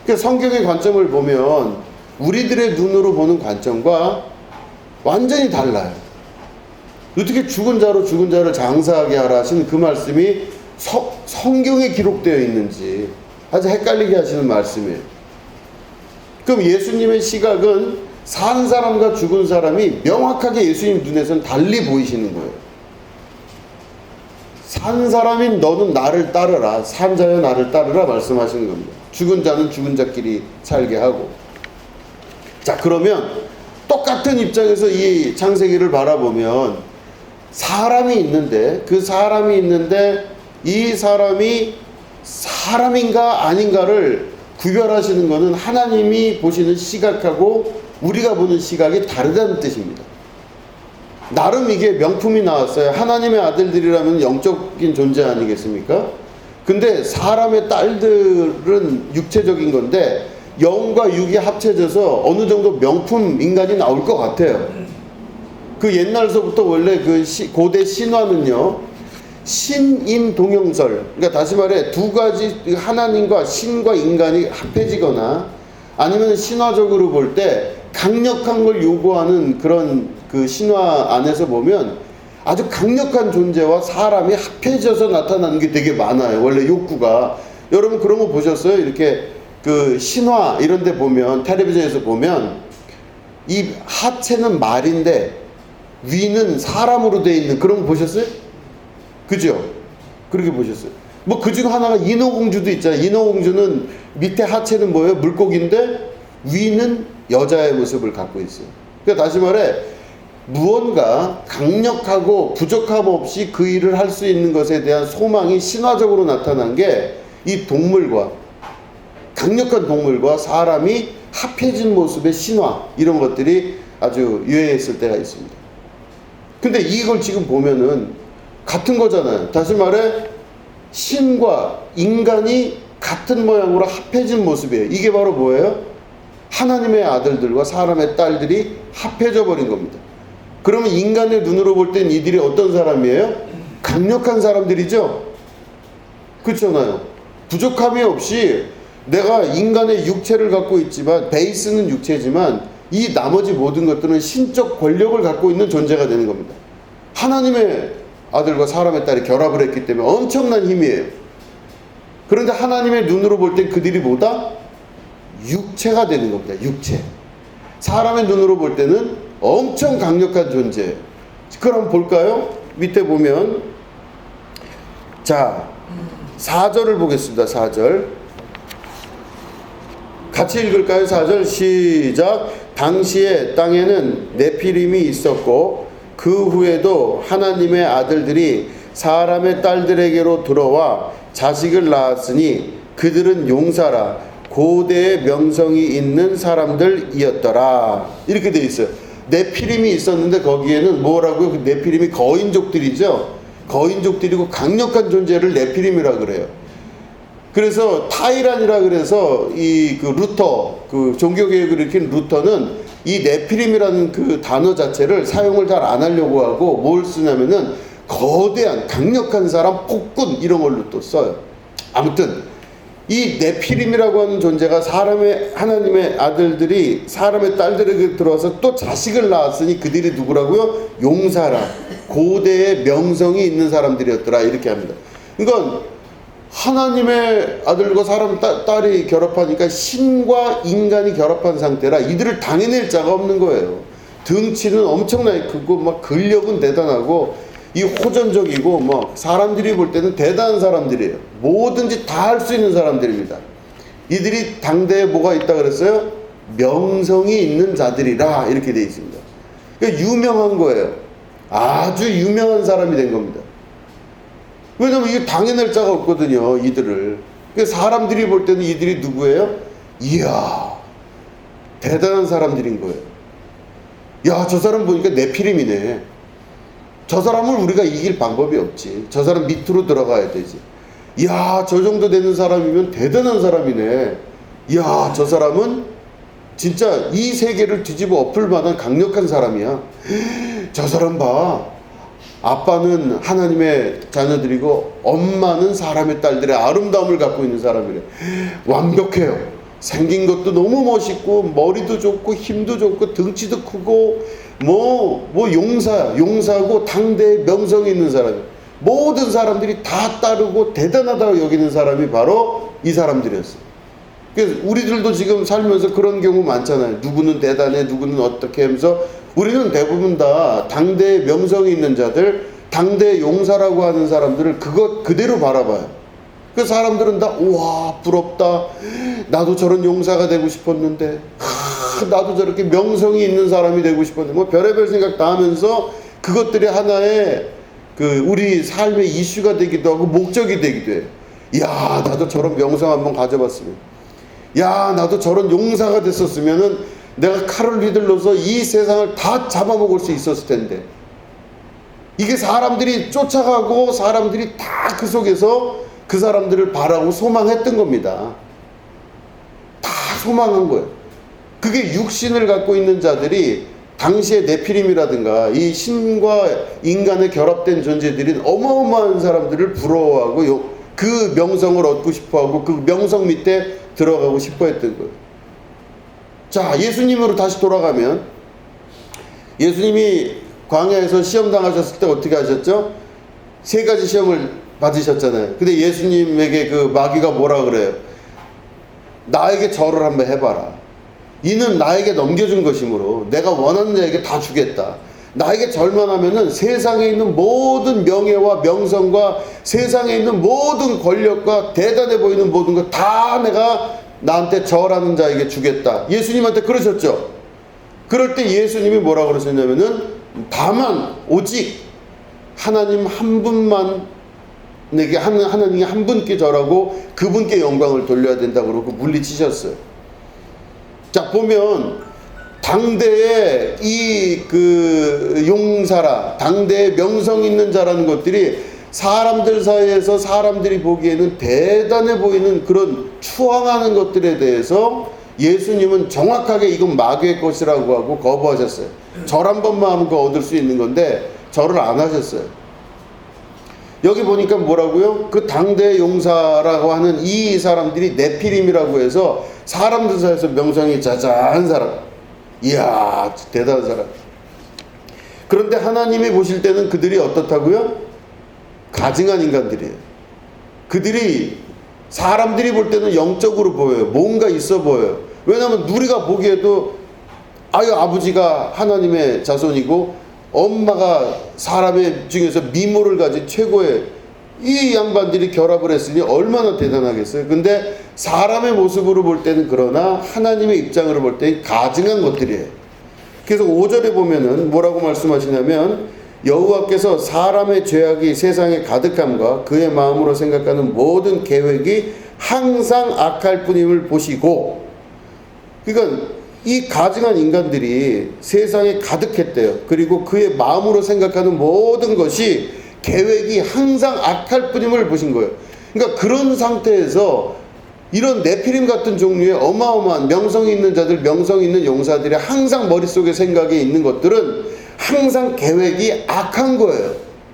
S1: 그러니까 성경의 관점을 보면 우리들의 눈으로 보는 관점과 완전히 달라요. 어떻게 죽은 자로 죽은 자를 장사하게 하라 하시는 그 말씀이 성경에 기록되어 있는지 아주 헷갈리게 하시는 말씀이에요. 그럼 예수님의 시각은 산 사람과 죽은 사람이 명확하게 예수님 눈에서는 달리 보이시는 거예요. 산 사람인 너는 나를 따르라. 산 자여 나를 따르라 말씀하시는 겁니다. 죽은 자는 죽은 자끼리 살게 하고. 자, 그러면 똑같은 입장에서 이 창세기를 바라보면 사람이 있는데 그 사람이 있는데 이 사람이 사람인가 아닌가를 구별하시는 것은 하나님이 보시는 시각하고 우리가 보는 시각이 다르다는 뜻입니다. 나름 이게 명품이 나왔어요. 하나님의 아들들이라면 영적인 존재 아니겠습니까? 근데 사람의 딸들은 육체적인 건데 영과 육이 합쳐져서 어느 정도 명품 인간이 나올 것 같아요. 그 옛날서부터 원래 그 고대 신화는요, 신인 동형설, 그러니까 다시 말해 두 가지 하나님과 신과 인간이 합해지거나 아니면 신화적으로 볼 때 강력한 걸 요구하는 그런 그 신화 안에서 보면 아주 강력한 존재와 사람이 합해져서 나타나는 게 되게 많아요. 원래 욕구가. 여러분 그런 거 보셨어요? 이렇게 그 신화 이런 데 보면 텔레비전에서 보면 이 하체는 말인데 위는 사람으로 되어 있는 그런 거 보셨어요? 그죠? 그렇게 보셨어요. 뭐 그중 하나가 인어공주도 있잖아요. 인어공주는 밑에 하체는 뭐예요? 물고기인데 위는 여자의 모습을 갖고 있어요. 그러니까 다시 말해 무언가 강력하고 부족함 없이 그 일을 할 수 있는 것에 대한 소망이 신화적으로 나타난 게 이 동물과 강력한 동물과 사람이 합해진 모습의 신화 이런 것들이 아주 유행했을 때가 있습니다. 근데 이걸 지금 보면은 같은 거잖아요. 다시 말해 신과 인간이 같은 모양으로 합해진 모습이에요. 이게 바로 뭐예요? 하나님의 아들들과 사람의 딸들이 합해져 버린 겁니다. 그러면 인간의 눈으로 볼 땐 이들이 어떤 사람이에요? 강력한 사람들이죠? 그렇잖아요. 부족함이 없이 내가 인간의 육체를 갖고 있지만 베이스는 육체지만 이 나머지 모든 것들은 신적 권력을 갖고 있는 존재가 되는 겁니다. 하나님의 아들과 사람의 딸이 결합을 했기 때문에 엄청난 힘이에요. 그런데 하나님의 눈으로 볼 때 그들이 뭐다? 육체가 되는 겁니다. 육체. 사람의 눈으로 볼 때는 엄청 강력한 존재예요. 그걸 한번 볼까요? 밑에 보면 자 4절을 보겠습니다. 4절. 같이 읽을까요? 4절 시작. 당시에 땅에는 네피림이 있었고 그 후에도 하나님의 아들들이 사람의 딸들에게로 들어와 자식을 낳았으니 그들은 용사라 고대의 명성이 있는 사람들이었더라. 이렇게 되어 있어요. 네피림이 있었는데 거기에는 뭐라고요? 그 네피림이 거인족들이죠. 거인족들이고 강력한 존재를 네피림이라 그래요. 그래서 타이란이라 그래서 이 그 루터, 그 종교개혁을 일으킨 루터는 이 네피림이라는 그 단어 자체를 사용을 잘 안 하려고 하고 뭘 쓰냐면은 거대한 강력한 사람, 폭군 이런 걸로 또 써요. 아무튼 이 네피림이라고 하는 존재가 하나님의 아들들이 사람의 딸들에게 들어와서 또 자식을 낳았으니 그들이 누구라고요? 용사라 고대의 명성이 있는 사람들이었더라. 이렇게 합니다. 이건 하나님의 아들과 사람 딸이 결합하니까 신과 인간이 결합한 상태라 이들을 당해낼 자가 없는 거예요. 등치는 엄청나게 크고 막 근력은 대단하고 이 호전적이고 뭐 사람들이 볼 때는 대단한 사람들이에요. 뭐든지 다 할 수 있는 사람들입니다. 이들이 당대에 뭐가 있다 그랬어요? 명성이 있는 자들이라 이렇게 되어 있습니다. 그러니까 유명한 거예요. 아주 유명한 사람이 된 겁니다. 왜냐면 이게 당해낼 자가 없거든요. 이들을. 그러니까 사람들이 볼 때는 이들이 누구예요? 이야 대단한 사람들인 거예요. 야 저 사람 보니까 네피림이네. 저 사람을 우리가 이길 방법이 없지. 저 사람 밑으로 들어가야 되지. 이야 저 정도 되는 사람이면 대단한 사람이네. 이야 저 사람은 진짜 이 세계를 뒤집어 엎을 만한 강력한 사람이야. 저 사람 봐. 아빠는 하나님의 자녀들이고 엄마는 사람의 딸들의 아름다움을 갖고 있는 사람이래. 완벽해요. 생긴 것도 너무 멋있고 머리도 좋고 힘도 좋고 등치도 크고 뭐 용사야. 용사고 당대에 명성이 있는 사람이야. 모든 사람들이 다 따르고 대단하다고 여기는 사람이 바로 이 사람들이었어요. 그래서 우리들도 지금 살면서 그런 경우 많잖아요. 누구는 대단해, 누구는 어떻게 하면서 우리는 대부분 다 당대에 명성이 있는 자들, 당대의 용사라고 하는 사람들을 그것 그대로 바라봐요. 그 사람들은 다 우와 부럽다. 나도 저런 용사가 되고 싶었는데, 나도 저렇게 명성이 있는 사람이 되고 싶었는데, 뭐 별의별 생각 다 하면서 그것들이 하나의 그 우리 삶의 이슈가 되기도 하고 목적이 되기도 해요. 야 나도 저런 명성 한번 가져봤으면, 야 나도 저런 용사가 됐었으면은 내가 칼을 휘둘러서 이 세상을 다 잡아먹을 수 있었을 텐데. 이게 사람들이 쫓아가고 사람들이 다 그 속에서 그 사람들을 바라고 소망했던 겁니다. 다 소망한 거예요. 그게 육신을 갖고 있는 자들이 당시의 네피림이라든가 이 신과 인간의 결합된 존재들인 어마어마한 사람들을 부러워하고 그 명성을 얻고 싶어하고 그 명성 밑에 들어가고 싶어 했던 거예요. 자, 예수님으로 다시 돌아가면 예수님이 광야에서 시험 당하셨을 때 어떻게 하셨죠? 3가지 시험을 받으셨잖아요. 근데 예수님에게 그 마귀가 뭐라 그래요? 나에게 절을 한번 해봐라. 이는 나에게 넘겨준 것이므로 내가 원하는 자에게 다 주겠다. 나에게 절만 하면은 세상에 있는 모든 명예와 명성과 세상에 있는 모든 권력과 대단해 보이는 모든 것 다 내가 나한테 절하는 자에게 주겠다. 예수님한테 그러셨죠. 그럴 때 예수님이 뭐라 그러셨냐면은 다만 오직 하나님 한 분만 내게 하나님이 한 분께 절하고 그분께 영광을 돌려야 된다고 그러고 물리치셨어요. 자 보면 당대의 이 그 용사라, 당대의 명성 있는 자라는 것들이 사람들 사이에서 사람들이 보기에는 대단해 보이는 그런 추앙하는 것들에 대해서 예수님은 정확하게 이건 마귀의 것이라고 하고 거부하셨어요. 절 한 번만 하면 그거 얻을 수 있는 건데 절을 안 하셨어요. 여기 보니까 뭐라고요? 그 당대 용사라고 하는 이 사람들이 네피림이라고 해서 사람들 사이에서 명성이 자자한 사람. 이야 대단한 사람. 그런데 하나님이 보실 때는 그들이 어떻다고요? 가증한 인간들이에요. 그들이 사람들이 볼 때는 영적으로 보여요. 뭔가 있어 보여요. 왜냐하면 우리가 보기에도 아버지가 하나님의 자손이고 엄마가 사람의 중에서 미모를 가진 최고의 이 양반들이 결합을 했으니 얼마나 대단하겠어요. 근데 사람의 모습으로 볼 때는 그러나 하나님의 입장으로 볼 때는 가증한 것들이에요. 그래서 5절에 보면은 뭐라고 말씀하시냐면 여호와께서 사람의 죄악이 세상에 가득함과 그의 마음으로 생각하는 모든 계획이 항상 악할 뿐임을 보시고, 그러니까 이 가증한 인간들이 세상에 가득했대요. 그리고 그의 마음으로 생각하는 모든 것이 계획이 항상 악할 뿐임을 보신 거예요. 그러니까 그런 상태에서 이런 네피림 같은 종류의 어마어마한 명성이 있는 자들, 명성이 있는 용사들이 항상 머릿속에 생각에 있는 것들은 항상 계획이 악한 거예요.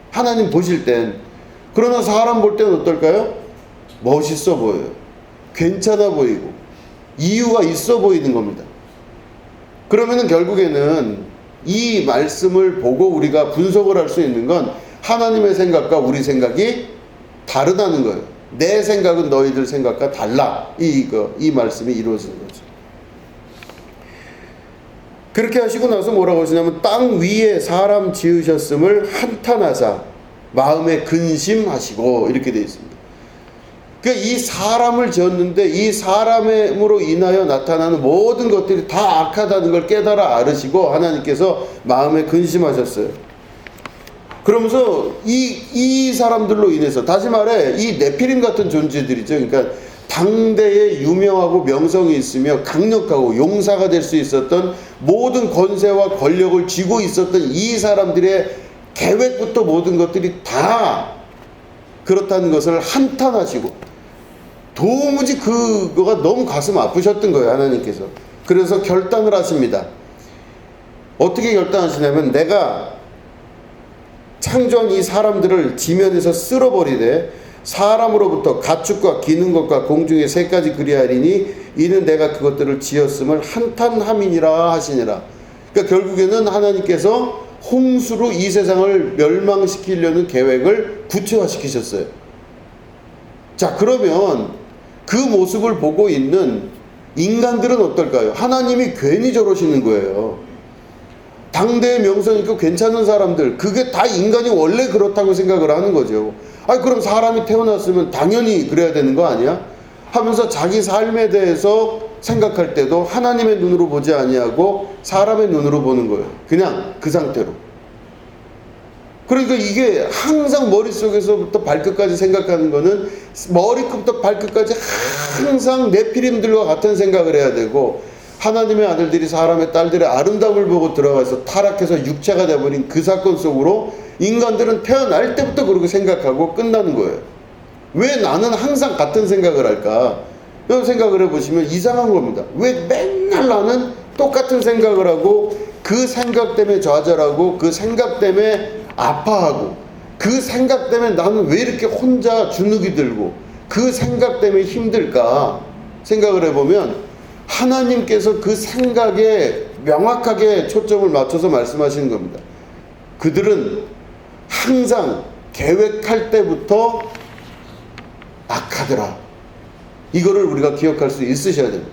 S1: 하나님 보실 땐. 그러나 사람 볼 때는 어떨까요? 멋있어 보여요. 괜찮아 보이고 이유가 있어 보이는 겁니다. 그러면은 결국에는 이 말씀을 보고 우리가 분석을 할 수 있는 건 하나님의 생각과 우리 생각이 다르다는 거예요. 내 생각은 너희들 생각과 달라. 이 말씀이 이루어지는 거죠. 그렇게 하시고 나서 뭐라고 하시냐면 땅 위에 사람 지으셨음을 한탄하사 마음에 근심하시고 이렇게 되어 있습니다. 그러니까 이 사람을 지었는데 이 사람으로 인하여 나타나는 모든 것들이 다 악하다는 걸 깨달아 알으시고 하나님께서 마음에 근심하셨어요. 그러면서 이 사람들로 인해서, 다시 말해 이 네피림 같은 존재들이죠. 그러니까 당대에 유명하고 명성이 있으며 강력하고 용사가 될 수 있었던 모든 권세와 권력을 쥐고 있었던 이 사람들의 계획부터 모든 것들이 다 그렇다는 것을 한탄하시고 도무지 그거가 너무 가슴 아프셨던 거예요. 하나님께서. 그래서 결단을 하십니다. 어떻게 결단하시냐면 내가 창조한 이 사람들을 지면에서 쓸어버리되 사람으로부터 가축과 기는 것과 공중의 새까지 그리하리니 이는 내가 그것들을 지었음을 한탄함이니라 하시니라. 그러니까 결국에는 하나님께서 홍수로 이 세상을 멸망시키려는 계획을 구체화시키셨어요. 자, 그러면 그 모습을 보고 있는 인간들은 어떨까요? 하나님이 괜히 저러시는 거예요. 당대의 명성 있고 괜찮은 사람들, 그게 다 인간이 원래 그렇다고 생각을 하는 거죠. 아니 그럼 사람이 태어났으면 당연히 그래야 되는 거 아니야? 하면서 자기 삶에 대해서 생각할 때도 하나님의 눈으로 보지 아니하고 사람의 눈으로 보는 거예요. 그냥 그 상태로. 그러니까 이게 항상 머릿속에서부터 발끝까지 생각하는 거는 머리끝부터 발끝까지 항상 네피림들과 같은 생각을 해야 되고, 하나님의 아들들이 사람의 딸들의 아름다움을 보고 들어가서 타락해서 육체가 되어버린 그 사건 속으로 인간들은 태어날 때부터 그렇게 생각하고 끝나는 거예요. 왜 나는 항상 같은 생각을 할까? 이런 생각을 해보시면 이상한 겁니다. 왜 맨날 나는 똑같은 생각을 하고 그 생각 때문에 좌절하고 그 생각 때문에 아파하고 그 생각 때문에 나는 왜 이렇게 혼자 주눅이 들고 그 생각 때문에 힘들까 생각을 해보면 하나님께서 그 생각에 명확하게 초점을 맞춰서 말씀하시는 겁니다. 그들은 항상 계획할 때부터 악하더라. 이거를 우리가 기억할 수 있으셔야 됩니다.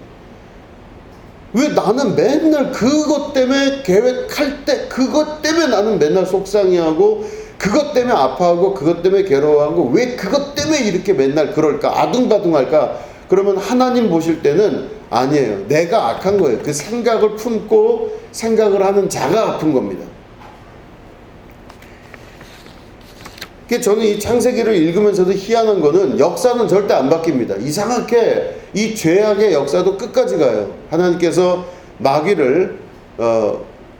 S1: 왜 나는 맨날 그것 때문에 계획할 때 그것 때문에 나는 맨날 속상해하고 그것 때문에 아파하고 그것 때문에 괴로워하고 왜 그것 때문에 이렇게 맨날 그럴까 아둥바둥할까? 그러면 하나님 보실 때는 아니에요. 내가 악한 거예요. 그 생각을 품고 생각을 하는 자가 아픈 겁니다. 저는 이 창세기를 읽으면서도 희한한 거는 역사는 절대 안 바뀝니다. 이상하게 이 죄악의 역사도 끝까지 가요. 하나님께서 마귀를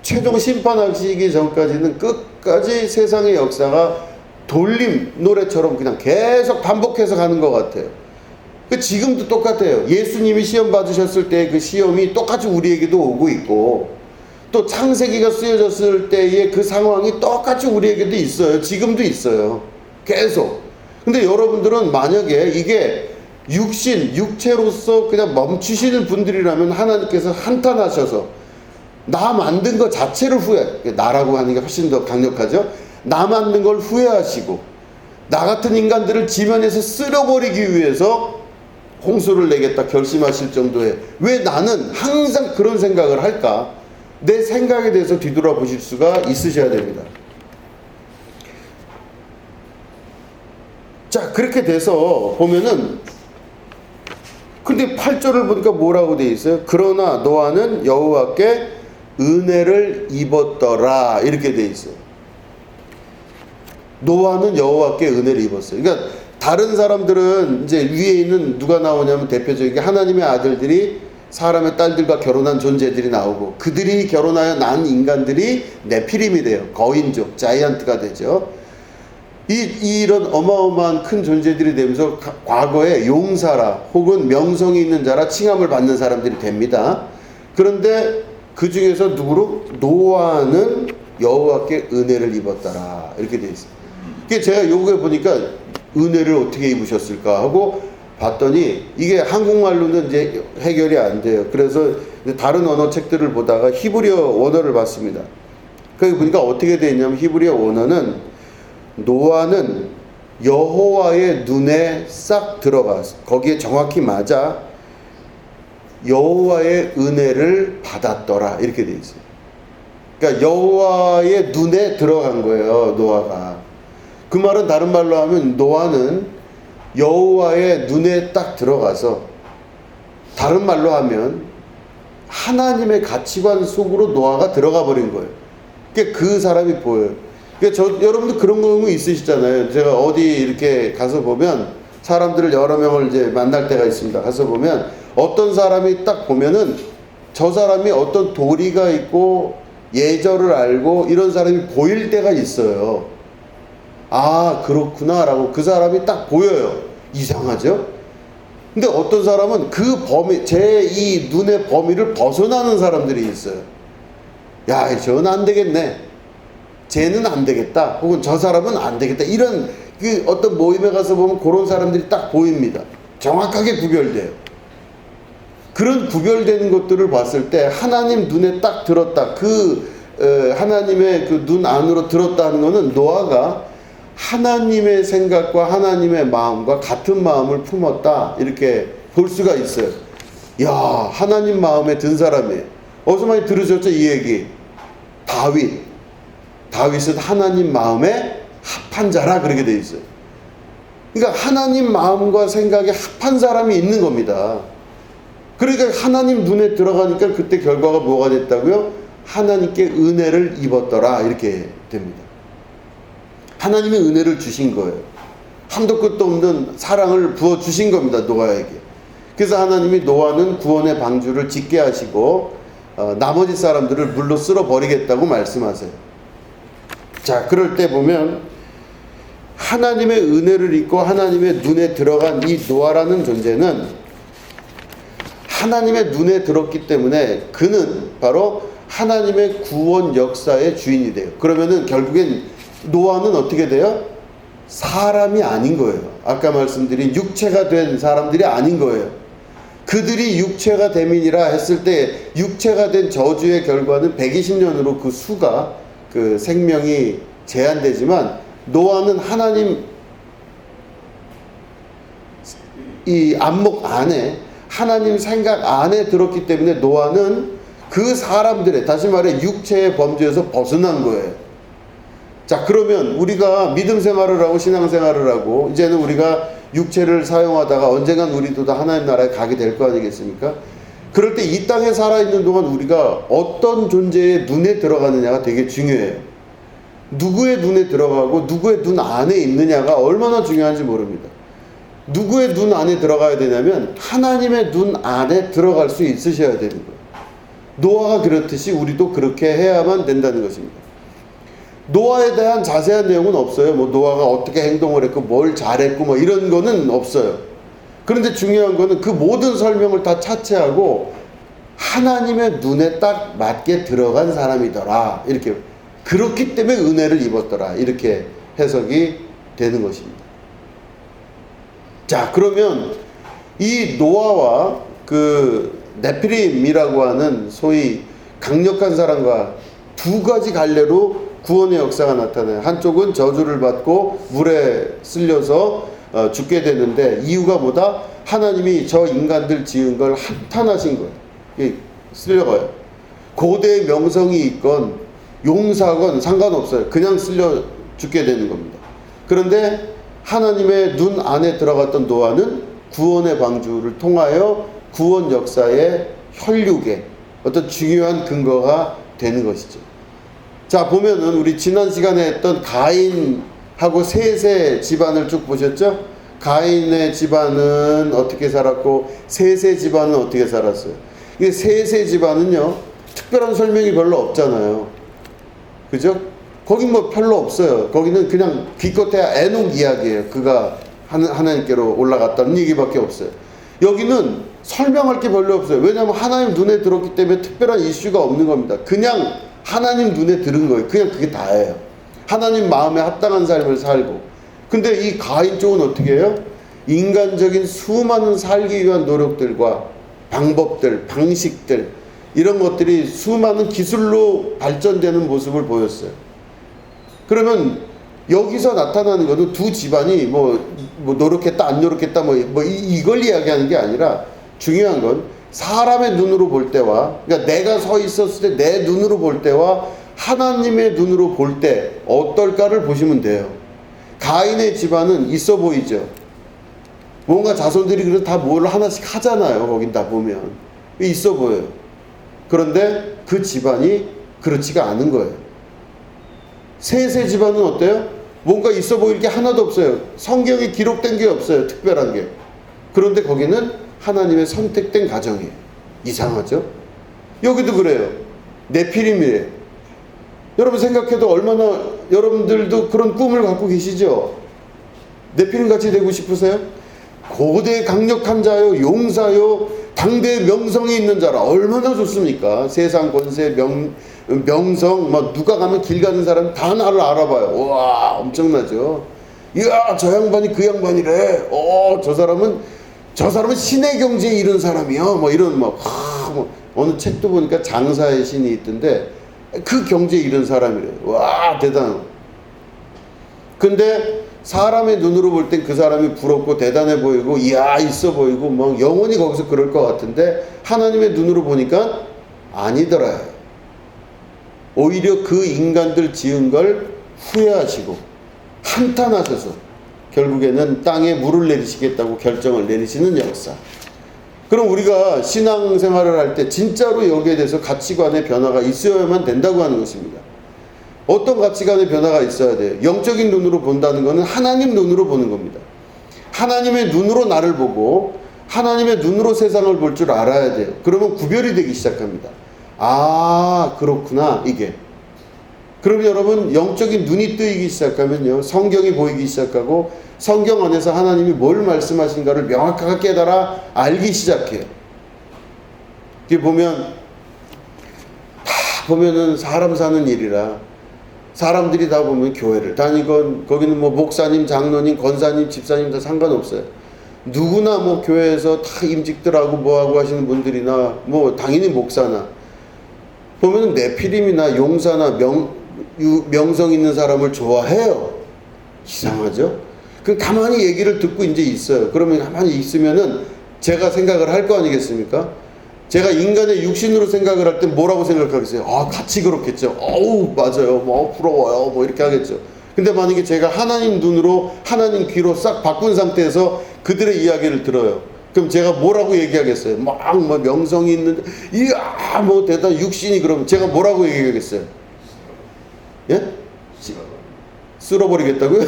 S1: 최종 심판하시기 전까지는 끝까지 세상의 역사가 돌림 노래처럼 그냥 계속 반복해서 가는 것 같아요. 지금도 똑같아요. 예수님이 시험 받으셨을 때 그 시험이 똑같이 우리에게도 오고 있고, 또 창세기가 쓰여졌을 때의 그 상황이 똑같이 우리에게도 있어요. 지금도 있어요. 계속. 근데 여러분들은 만약에 이게 육체로서 그냥 멈추시는 분들이라면 하나님께서 한탄하셔서 나 만든 것 자체를 나라고 하는 게 훨씬 더 강력하죠. 나 만든 걸 후회하시고 나 같은 인간들을 지면에서 쓸어버리기 위해서 홍수를 내겠다 결심하실 정도의, 왜 나는 항상 그런 생각을 할까? 내 생각에 대해서 뒤돌아보실 수가 있으셔야 됩니다. 자, 그렇게 돼서 보면은, 근데 8절을 보니까 뭐라고 돼 있어요? 그러나 노아는 여호와께 은혜를 입었더라, 이렇게 돼 있어요. 노아는 여호와께 은혜를 입었어요. 그러니까 다른 사람들은 이제 위에 있는 누가 나오냐면 대표적인 게 하나님의 아들들이 사람의 딸들과 결혼한 존재들이 나오고, 그들이 결혼하여 난 인간들이 네피림이 돼요. 거인족, 자이언트가 되죠. 이런 어마어마한 큰 존재들이 되면서 과거에 용사라 혹은 명성이 있는 자라 칭함을 받는 사람들이 됩니다. 그런데 그 중에서 누구로? 노아는 여호와께 은혜를 입었더라, 이렇게 돼 있어요. 제가 요구해 보니까 은혜를 어떻게 입으셨을까 하고 봤더니 이게 한국말로는 이제 해결이 안 돼요. 그래서 다른 언어 책들을 보다가 히브리어 원어를 봤습니다. 거기 보니까 어떻게 돼 있냐면 히브리어 원어는 노아는 여호와의 눈에 싹 들어가서 거기에 정확히 맞아 여호와의 은혜를 받았더라, 이렇게 돼 있어요. 그러니까 여호와의 눈에 들어간 거예요, 노아가. 그 말은 다른 말로 하면 노아는 여호와의 눈에 딱 들어가서, 다른 말로 하면 하나님의 가치관 속으로 노아가 들어가 버린 거예요. 그러니까 그 사람이 보여요. 그러니까 여러분도 그런 경우 있으시잖아요. 제가 어디 이렇게 가서 보면 사람들을 여러 명을 이제 만날 때가 있습니다. 가서 보면 어떤 사람이 딱 보면은 저 사람이 어떤 도리가 있고 예절을 알고 이런 사람이 보일 때가 있어요. 아, 그렇구나 라고 그 사람이 딱 보여요. 이상하죠? 근데 어떤 사람은 그 범위, 제 이 눈의 범위를 벗어나는 사람들이 있어요. 야, 저는 안 되겠네, 쟤는 안 되겠다, 혹은 저 사람은 안 되겠다, 이런 그 어떤 모임에 가서 보면 그런 사람들이 딱 보입니다. 정확하게 구별돼요. 그런 구별되는 것들을 봤을 때 하나님 눈에 딱 들었다, 하나님의 그 눈 안으로 들었다 하는 거는 노아가 하나님의 생각과 하나님의 마음과 같은 마음을 품었다, 이렇게 볼 수가 있어요. 야, 하나님 마음에 든 사람이에요. 어디서 많이 들으셨죠, 이 얘기? 다윗은 하나님 마음에 합한 자라, 그렇게 돼 있어요. 그러니까 하나님 마음과 생각에 합한 사람이 있는 겁니다. 그러니까 하나님 눈에 들어가니까 그때 결과가 뭐가 됐다고요? 하나님께 은혜를 입었더라, 이렇게 됩니다. 하나님의 은혜를 주신 거예요. 한도 끝도 없는 사랑을 부어주신 겁니다, 노아에게. 그래서 하나님이 노아는 구원의 방주를 짓게 하시고 나머지 사람들을 물로 쓸어버리겠다고 말씀하세요. 자, 그럴 때 보면 하나님의 은혜를 입고 하나님의 눈에 들어간 이 노아라는 존재는 하나님의 눈에 들었기 때문에 그는 바로 하나님의 구원 역사의 주인이 돼요. 그러면은 결국엔 노아는 어떻게 돼요? 사람이 아닌 거예요. 아까 말씀드린 육체가 된 사람들이 아닌 거예요. 그들이 육체가 됨이니라 했을 때 육체가 된 저주의 결과는 120년으로 그 수가, 그 생명이 제한되지만, 노아는 하나님 이 안목 안에, 하나님 생각 안에 들었기 때문에 노아는 그 사람들의, 다시 말해 육체의 범죄에서 벗어난 거예요. 자, 그러면 우리가 믿음 생활을 하고 신앙 생활을 하고 이제는 우리가 육체를 사용하다가 언젠간 우리도 다 하나님 나라에 가게 될 거 아니겠습니까? 그럴 때 이 땅에 살아있는 동안 우리가 어떤 존재의 눈에 들어가느냐가 되게 중요해요. 누구의 눈에 들어가고 누구의 눈 안에 있느냐가 얼마나 중요한지 모릅니다. 누구의 눈 안에 들어가야 되냐면 하나님의 눈 안에 들어갈 수 있으셔야 되는 거예요. 노아가 그렇듯이 우리도 그렇게 해야만 된다는 것입니다. 노아에 대한 자세한 내용은 없어요. 뭐 노아가 어떻게 행동을 했고 뭘 잘했고 뭐 이런 거는 없어요. 그런데 중요한 거는 그 모든 설명을 다 차치하고 하나님의 눈에 딱 맞게 들어간 사람이더라, 이렇게, 그렇기 때문에 은혜를 입었더라, 이렇게 해석이 되는 것입니다. 자, 그러면 이 노아와 그 네피림이라고 하는 소위 강력한 사람과 두 가지 갈래로 구원의 역사가 나타나요. 한쪽은 저주를 받고 물에 쓸려서 죽게 되는데, 이유가 뭐다? 하나님이 저 인간들 지은 걸 한탄하신 거예요. 쓸려가요. 고대의 명성이 있건 용사건 상관없어요. 그냥 쓸려 죽게 되는 겁니다. 그런데 하나님의 눈 안에 들어갔던 노아는 구원의 방주를 통하여 구원 역사의 혈육의 어떤 중요한 근거가 되는 것이죠. 자, 보면은 우리 지난 시간에 했던 가인하고 셋의 집안을 쭉 보셨죠? 가인의 집안은 어떻게 살았고 셋의 집안은 어떻게 살았어요? 이게 셋의 집안은요, 특별한 설명이 별로 없잖아요. 그죠? 거기 뭐 별로 없어요. 거기는 그냥 기껏해야 에녹 이야기예요. 그가 하나님께로 올라갔다는 얘기밖에 없어요. 여기는 설명할 게 별로 없어요. 왜냐하면 하나님 눈에 들었기 때문에 특별한 이슈가 없는 겁니다. 그냥 하나님 눈에 들은 거예요. 그냥 그게 다예요. 하나님 마음에 합당한 삶을 살고. 근데 이 가인 쪽은 어떻게 해요? 인간적인 수많은 살기 위한 노력들과 방법들, 방식들, 이런 것들이 수많은 기술로 발전되는 모습을 보였어요. 그러면 여기서 나타나는 것은 두 집안이 뭐 노력했다 안 노력했다 이걸 이야기하는 게 아니라, 중요한 건 사람의 눈으로 볼 때와, 그러니까 내가 서 있었을 때 내 눈으로 볼 때와 하나님의 눈으로 볼 때 어떨까를 보시면 돼요. 가인의 집안은 있어 보이죠. 뭔가 자손들이 그래서 다 뭘 하나씩 하잖아요. 거긴 다 보면 있어 보여요. 그런데 그 집안이 그렇지가 않은 거예요. 셋의 집안은 어때요? 뭔가 있어 보일 게 하나도 없어요. 성경에 기록된 게 없어요. 특별한 게. 그런데 거기는 하나님의 선택된 가정이에요. 이상하죠? 여기도 그래요. 네피림이에요. 여러분 생각해도 얼마나, 여러분들도 그런 꿈을 갖고 계시죠? 네피림 같이 되고 싶으세요? 고대 강력한 자요, 용사요, 당대 명성이 있는 자라. 얼마나 좋습니까? 세상 권세, 명성, 막 누가 가면 길 가는 사람 다 나를 알아봐요. 와, 엄청나죠? 이야, 저 양반이 그 양반이래. 저 사람은 신의 경지에 이른 사람이야. 이런 어느 책도 보니까 장사의 신이 있던데 그 경지에 이른 사람이래. 와, 대단해. 근데 사람의 눈으로 볼 땐 그 사람이 부럽고 대단해 보이고 이야 있어 보이고 영원히 거기서 그럴 것 같은데, 하나님의 눈으로 보니까 아니더라. 오히려 그 인간들 지은 걸 후회하시고 한탄하셔서 결국에는 땅에 물을 내리시겠다고 결정을 내리시는 역사. 그럼 우리가 신앙생활을 할 때 진짜로 여기에 대해서 가치관의 변화가 있어야만 된다고 하는 것입니다. 어떤 가치관의 변화가 있어야 돼요? 영적인 눈으로 본다는 것은 하나님 눈으로 보는 겁니다. 하나님의 눈으로 나를 보고 하나님의 눈으로 세상을 볼 줄 알아야 돼요. 그러면 구별이 되기 시작합니다. 아, 그렇구나, 이게. 그럼 여러분, 영적인 눈이 뜨이기 시작하면요, 성경이 보이기 시작하고 성경 안에서 하나님이 뭘 말씀하신가를 명확하게 깨달아 알기 시작해요. 이게 보면은 사람 사는 일이라 사람들이 다 보면 교회를 다니건, 거기는 목사님, 장로님, 권사님, 집사님 다 상관없어요. 누구나 교회에서 다 임직들하고 뭐하고 하시는 분들이나 당연히 목사나 보면은 네피림이나 용사나 명성 있는 사람을 좋아해요. 이상하죠? 그럼 가만히 얘기를 듣고 이제 있어요. 그러면 가만히 있으면은 제가 생각을 할 거 아니겠습니까? 제가 인간의 육신으로 생각을 할 때 뭐라고 생각하겠어요? 아, 같이 그렇겠죠. 어우, 맞아요. 부러워요. 이렇게 하겠죠. 근데 만약에 제가 하나님 눈으로, 하나님 귀로 싹 바꾼 상태에서 그들의 이야기를 들어요. 그럼 제가 뭐라고 얘기하겠어요? 명성이 있는데, 이야, 대단 육신이, 그러면 제가 뭐라고 얘기하겠어요? 예? 쓸어버리겠다고요?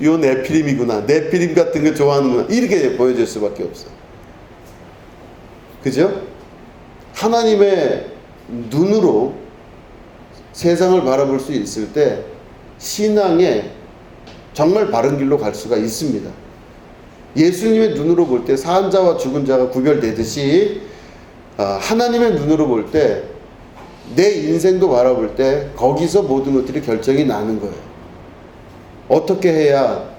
S1: 요 네피림이구나. 네피림 같은 거 좋아하는구나. 이렇게 보여줄 수밖에 없어요. 그죠? 하나님의 눈으로 세상을 바라볼 수 있을 때 신앙에 정말 바른 길로 갈 수가 있습니다. 예수님의 눈으로 볼 때 사한 자와 죽은 자가 구별되듯이 하나님의 눈으로 볼 때 내 인생도 바라볼 때 거기서 모든 것들이 결정이 나는 거예요. 어떻게 해야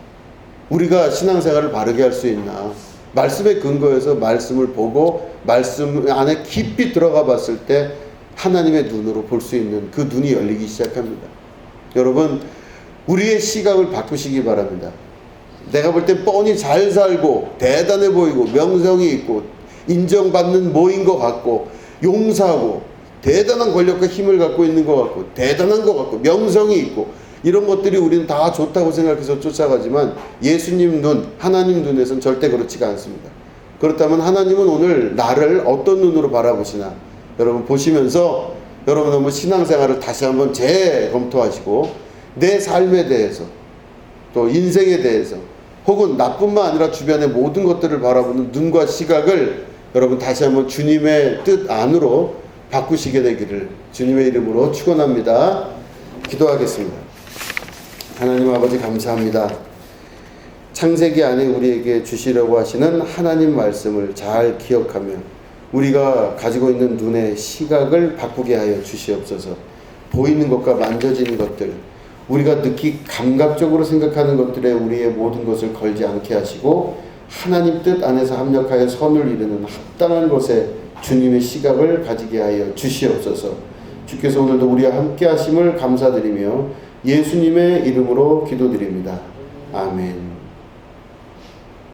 S1: 우리가 신앙생활을 바르게 할 수 있나? 말씀에 근거해서 말씀을 보고 말씀 안에 깊이 들어가 봤을 때 하나님의 눈으로 볼 수 있는 그 눈이 열리기 시작합니다. 여러분, 우리의 시각을 바꾸시기 바랍니다. 내가 볼 땐 뻔히 잘 살고 대단해 보이고 명성이 있고 인정받는 모인 것 같고 용사고 대단한 권력과 힘을 갖고 있는 것 같고 대단한 것 같고 명성이 있고 이런 것들이 우리는 다 좋다고 생각해서 쫓아가지만 예수님 눈, 하나님 눈에서는 절대 그렇지가 않습니다. 그렇다면 하나님은 오늘 나를 어떤 눈으로 바라보시나 여러분 보시면서 여러분 한번 신앙생활을 다시 한번 재검토하시고 내 삶에 대해서 또 인생에 대해서 혹은 나뿐만 아니라 주변의 모든 것들을 바라보는 눈과 시각을 여러분 다시 한번 주님의 뜻 안으로 바꾸시게 되기를 주님의 이름으로 축원합니다. 기도하겠습니다. 하나님 아버지 감사합니다. 창세기 안에 우리에게 주시려고 하시는 하나님 말씀을 잘 기억하며 우리가 가지고 있는 눈의 시각을 바꾸게 하여 주시옵소서. 보이는 것과 만져지는 것들, 우리가 느끼 감각적으로 생각하는 것들에 우리의 모든 것을 걸지 않게 하시고 하나님 뜻 안에서 합력하여 선을 이루는 합당한 것에 주님의 시각을 가지게 하여 주시옵소서. 주께서 오늘도 우리와 함께 하심을 감사드리며 예수님의 이름으로 기도드립니다. 아멘.